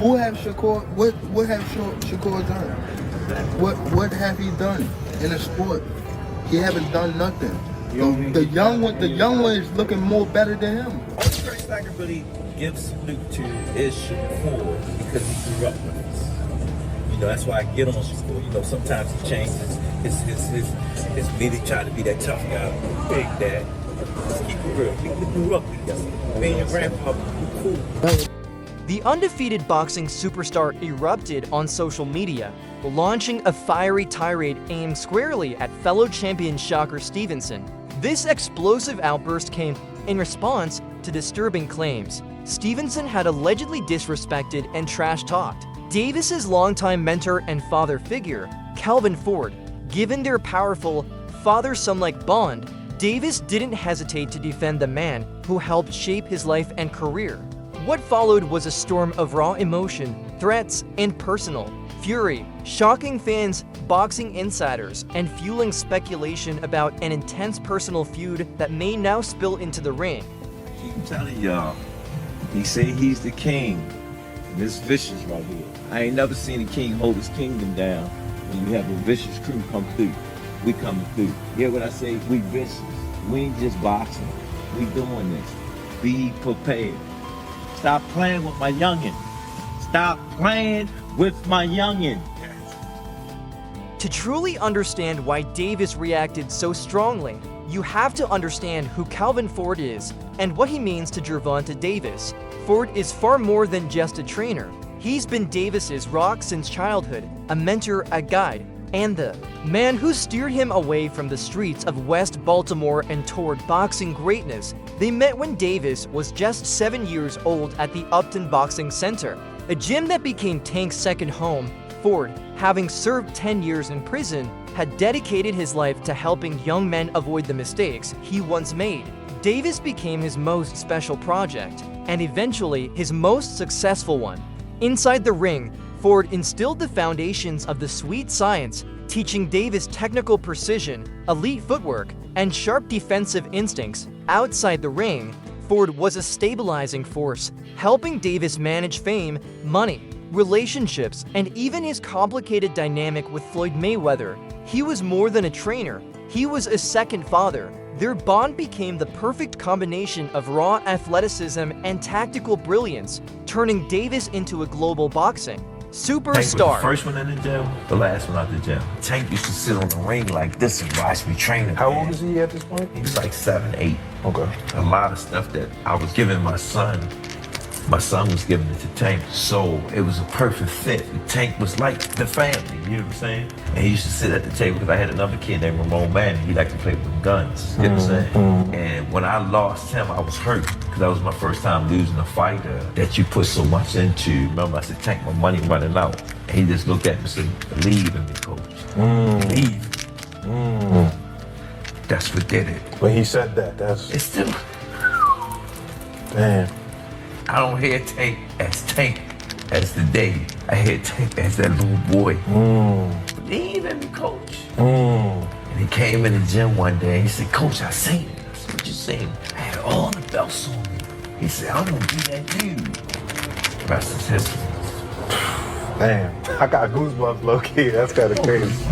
Who have Shakur? What have Shakur done? What have he done in the sport? He haven't done nothing. The young one is looking more better than him. Only person I can really give salute to is Shakur because he grew up with us. You know, that's why I get on Shakur. You know, sometimes he changes his media, trying to be that tough guy, big dad. Let's keep it real. We grew up together. Me and your grandpa, we cool. The undefeated boxing superstar erupted on social media, launching a fiery tirade aimed squarely at fellow champion Shakur Stevenson. This explosive outburst came in response to disturbing claims Stevenson had allegedly disrespected and trash-talked Davis's longtime mentor and father figure, Calvin Ford. Given their powerful father-son-like bond, Davis didn't hesitate to defend the man who helped shape his life and career. What followed was a storm of raw emotion, threats, and personal fury, shocking fans, boxing insiders, and fueling speculation about an intense personal feud that may now spill into the ring. Keep telling y'all, he say he's the king. And this vicious right here. I ain't never seen a king hold his kingdom down when you have a vicious crew come through. We coming through. Hear what I say? We vicious. We ain't just boxing. We doing this. Be prepared. Stop playing with my youngin'. Stop playing with my youngin'. To truly understand why Davis reacted so strongly, you have to understand who Calvin Ford is and what he means to Gervonta Davis. Ford is far more than just a trainer. He's been Davis's rock since childhood, a mentor, a guide, and the man who steered him away from the streets of West Baltimore and toward boxing greatness. They met when Davis was just 7 years old at the Upton Boxing Center, a gym that became Tank's second home. Ford, having served 10 years in prison, had dedicated his life to helping young men avoid the mistakes he once made. Davis became his most special project, and eventually his most successful one. Inside the ring, Ford instilled the foundations of the sweet science, teaching Davis technical precision, elite footwork, and sharp defensive instincts. Outside the ring, Ford was a stabilizing force, helping Davis manage fame, money, relationships, and even his complicated dynamic with Floyd Mayweather. He was more than a trainer, he was a second father. Their bond became the perfect combination of raw athleticism and tactical brilliance, turning Davis into a global boxing superstar. Tank was the first one in the gym, the last one out the gym. Tank used to sit on the ring like this and watch me training. How old is he at this point? He was like 7, 8. Okay. A lot of stuff that I was giving my son was giving it to Tank. So it was a perfect fit. Tank was like the family, you know what I'm saying? And he used to sit at the table because I had another kid named Ramon Manning. He liked to play with guns, you know what I'm saying? And when I lost him, I was hurt because that was my first time losing a fighter that you put so much into. Remember, I said, Tank, my money running out. And he just looked at me and said, believe in me, coach. Believe. That's what did it. When he said that, It's still, damn. I don't hear Tank as the day. I hear Tank as that little boy. Believe in me, coach. And he came in the gym one day. He said, Coach, I seen it. I said, what you seen? I had all the belts on me. He said, I'm gonna be that dude. The rest is history. Damn. I got goosebumps low key. That's kind of crazy.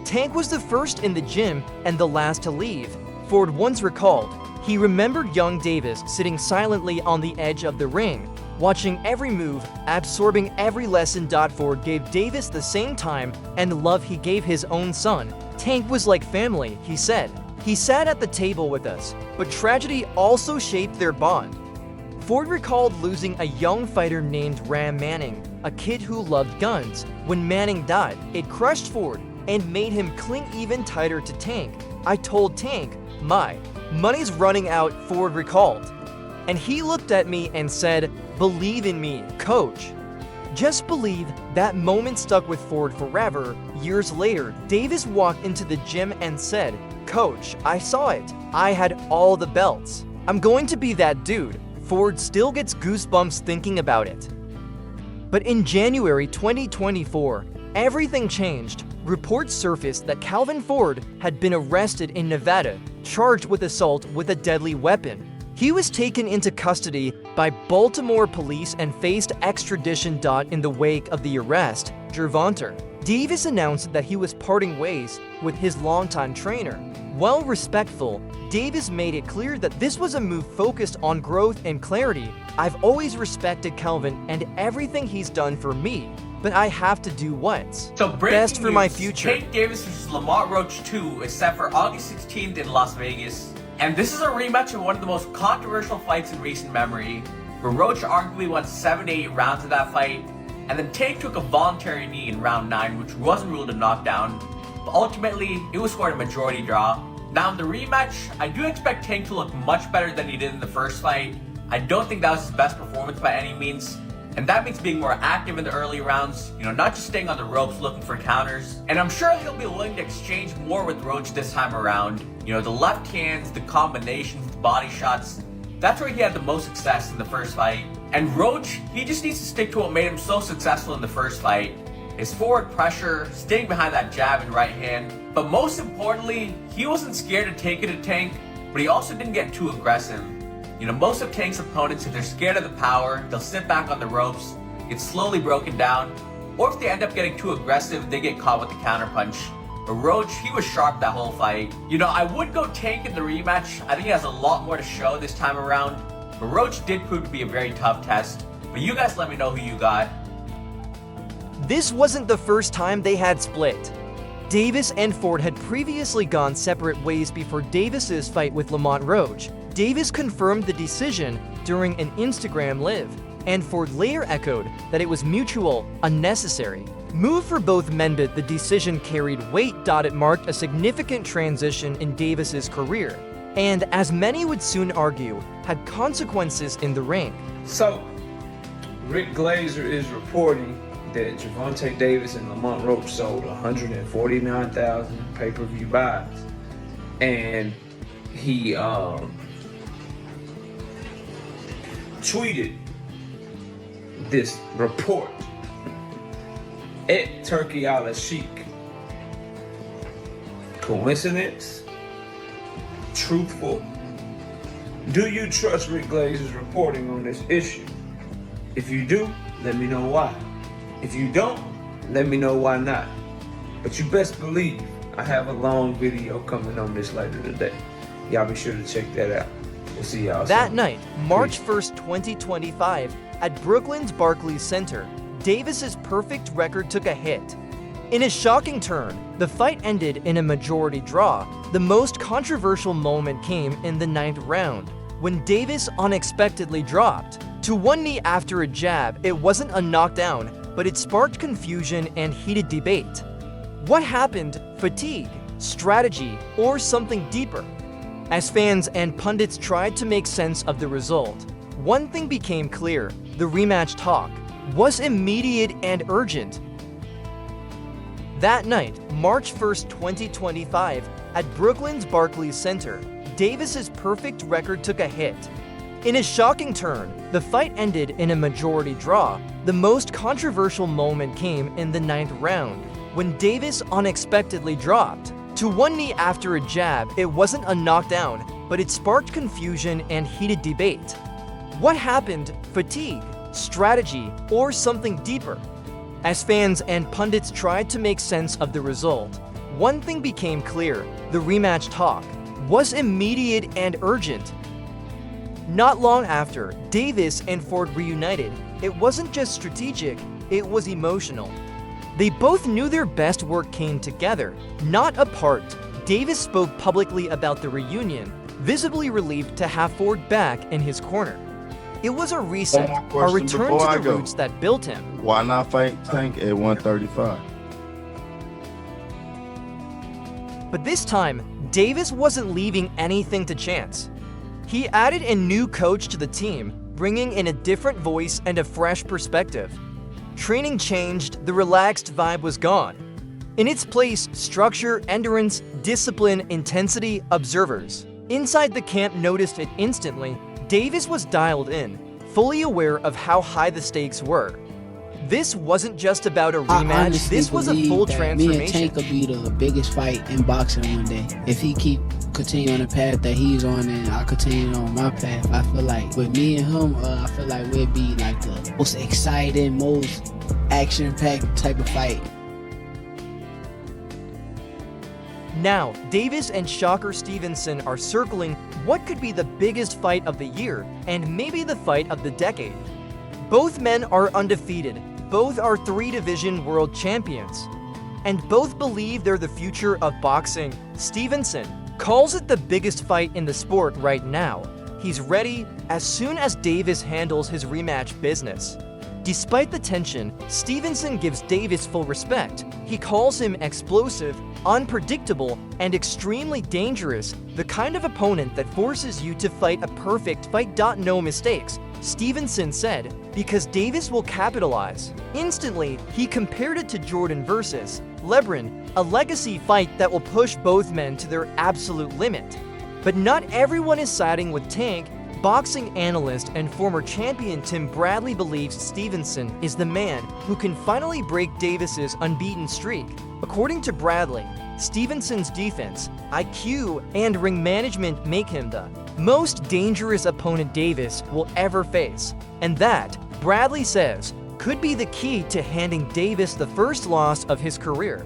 Tank was the first in the gym and the last to leave. Ford once recalled, he remembered young Davis sitting silently on the edge of the ring, watching every move, absorbing every lesson. Ford gave Davis the same time and love he gave his own son. Tank was like family, he said. He sat at the table with us, but tragedy also shaped their bond. Ford recalled losing a young fighter named Ram Manning, a kid who loved guns. When Manning died, it crushed Ford and made him cling even tighter to Tank. I told Tank, my money's running out, Ford recalled. And he looked at me and said, believe in me, coach. Just believe. That moment stuck with Ford forever. Years later, Davis walked into the gym and said, Coach, I saw it. I had all the belts. I'm going to be that dude. Ford still gets goosebumps thinking about it. But in January 2024, everything changed. Reports surfaced that Calvin Ford had been arrested in Nevada, charged with assault with a deadly weapon. He was taken into custody by Baltimore police and faced extradition. In the wake of the arrest, Gervonta, Davis announced that he was parting ways with his longtime trainer. While respectful, Davis made it clear that this was a move focused on growth and clarity. "I've always respected Calvin and everything he's done for me, but I have to do what's best for my future." Tank Davis vs. Lamont Roach 2 is set for August 16th in Las Vegas. And this is a rematch of one of the most controversial fights in recent memory, where Roach arguably won 7 to 8 rounds of that fight, and then Tank took a voluntary knee in round 9, which wasn't ruled a knockdown, but ultimately it was scored a majority draw. Now in the rematch, I do expect Tank to look much better than he did in the first fight. I don't think that was his best performance by any means. And that means being more active in the early rounds, not just staying on the ropes looking for counters. And I'm sure he'll be willing to exchange more with Roach this time around. The left hands, the combinations, the body shots, that's where he had the most success in the first fight. And Roach, he just needs to stick to what made him so successful in the first fight. His forward pressure, staying behind that jab and right hand. But most importantly, he wasn't scared to take it to Tank, but he also didn't get too aggressive. Most of Tank's opponents, if they're scared of the power, they'll sit back on the ropes, get slowly broken down, or if they end up getting too aggressive, they get caught with the counterpunch. But Roach, he was sharp that whole fight. I would go Tank in the rematch. I think he has a lot more to show this time around. But Roach did prove to be a very tough test. But you guys let me know who you got. This wasn't the first time they had split. Davis and Ford had previously gone separate ways before Davis's fight with Lamont Roach. Davis confirmed the decision during an Instagram live, and Ford later echoed that it was mutual, unnecessary move for both men, but the decision carried weight. It marked a significant transition in Davis's career, and as many would soon argue, had consequences in the ring. So, Rick Glazer is reporting that Gervonta Davis and Lamont Roach sold 149,000 pay-per-view buys, and he tweeted this report at Turkey Ala Sheik. Coincidence? Truthful? Do you trust Rick Glazer's reporting on this issue? If you do, let me know why. If you don't, let me know why not. But you best believe I have a long video coming on this later today. Y'all be sure to check that out. We'll see y'all That soon. night, March 1st, 2025, at Brooklyn's Barclays Center, Davis's perfect record took a hit. In a shocking turn, the fight ended in a majority draw. The most controversial moment came in the 9th round, when Davis unexpectedly dropped to one knee after a jab. It wasn't a knockdown, but it sparked confusion and heated debate. What happened? Fatigue, strategy, or something deeper? As fans and pundits tried to make sense of the result, one thing became clear: the rematch talk was immediate and urgent. That night, March 1st, 2025, at Brooklyn's Barclays Center, Davis's perfect record took a hit. In a shocking turn, the fight ended in a majority draw. The most controversial moment came in the 9th round, when Davis unexpectedly dropped to one knee after a jab. It wasn't a knockdown, but it sparked confusion and heated debate. What happened? Fatigue, strategy, or something deeper? As fans and pundits tried to make sense of the result, one thing became clear: the rematch talk was immediate and urgent. Not long after Davis and Ford reunited, it wasn't just strategic, it was emotional. They both knew their best work came together, not apart. Davis spoke publicly about the reunion, visibly relieved to have Ford back in his corner. It was a reset, One more a question return before to I the go. roots that built him. Why not fight Tank at 135? But this time, Davis wasn't leaving anything to chance. He added a new coach to the team, bringing in a different voice and a fresh perspective. Training changed, the relaxed vibe was gone. In its place, structure, endurance, discipline, intensity, observers inside the camp noticed it instantly. Davis was dialed in, fully aware of how high the stakes were. This wasn't just about a rematch, this was a full Me and transformation. Tank will be the biggest fight in boxing one day if he keep continue on the path that he's on, and I continue on my path. I feel like with me and him, I feel like we'd be like the most exciting, most action-packed type of fight. Now, Davis and Shakur Stevenson are circling what could be the biggest fight of the year, and maybe the fight of the decade. Both men are undefeated, both are 3-division world champions, and both believe they're the future of boxing. Stevenson calls it the biggest fight in the sport right now. He's ready as soon as Davis handles his rematch business. Despite the tension, Stevenson gives Davis full respect. He calls him explosive, unpredictable, and extremely dangerous, the kind of opponent that forces you to fight a perfect fight. No mistakes, Stevenson said, because Davis will capitalize. Instantly, he compared it to Jordan versus LeBron, a legacy fight that will push both men to their absolute limit. But not everyone is siding with Tank. Boxing analyst and former champion Tim Bradley believes Stevenson is the man who can finally break Davis's unbeaten streak. According to Bradley, Stevenson's defense, IQ, and ring management make him the most dangerous opponent Davis will ever face. And that, Bradley says, could be the key to handing Davis the first loss of his career.